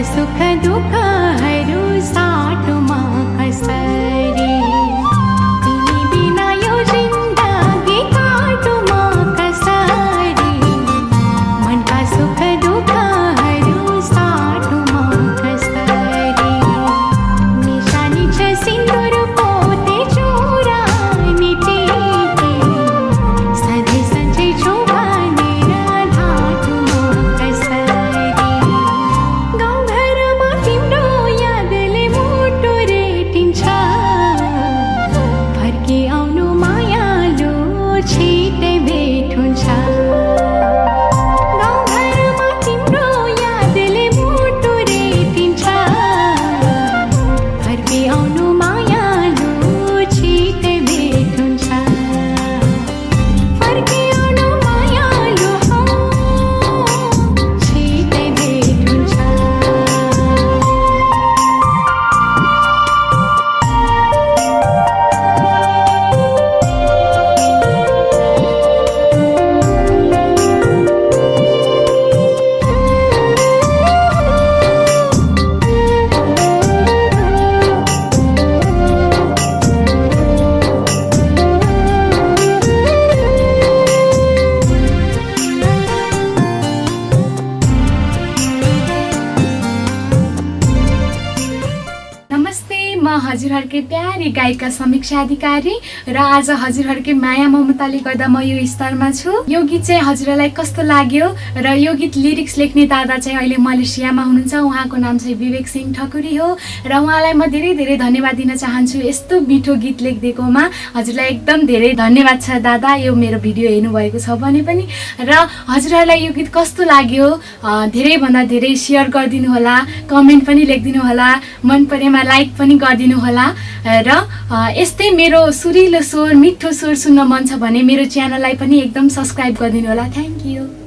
सुख दुःखहरू साटोमा कसरी तिमी बिना यो जिन्दगी काटोमा कसरी मनका सुख दुःखहरू साटोमा कसरी निशानी छ सिन्दुर पोते चोरा नि टिके सधैँ सन्चै छु भनेर ढाँटोमा कसरी गाउँघरमा तिम्रो यादले मुटु रेटिन्छ फर्की आउनु मायालु छिटै भेट हुन्छ गाउँघरमा तिम्रो यादले मुटु रेटिन्छ फर्की आउनु मायालु छिटै भेट हुन्छ फर्की आउनु मायालु छिटै भेट हुन्छ नमस्ते, म हजुरहरूकै प्यारी गायिका समीक्षा अधिकारी र आज हजुरहरूकै माया ममताले गर्दा म यो स्तरमा छु। यो गीत चाहिँ हजुरहरूलाई कस्तो लाग्यो र यो गीत लिरिक्स लेख्ने दादा चाहिँ अहिले मलेसियामा हुनुहुन्छ। उहाँको नाम चाहिँ विवेक सिंह ठकुरी हो र उहाँलाई म धेरै धेरै धन्यवाद दिन चाहन्छु यस्तो मिठो गीत लेखिदिएकोमा। हजुरलाई एकदम धेरै धन्यवाद छ दादा, यो मेरो भिडियो हेर्नुभएको छ भने पनि। र हजुरहरूलाई यो गीत कस्तो लाग्यो धेरैभन्दा धेरै सेयर गरिदिनु होला, कमेन्ट पनि लेखिदिनु होला, मन परेमा लाइक पनि गरिदिनु होला र यस्तै मेरो सुरिलो स्वर मिठो स्वर सुन्न मन छ भने मेरो च्यानललाई पनि एकदम सब्स्क्राइब गरिदिनु होला। Thank you.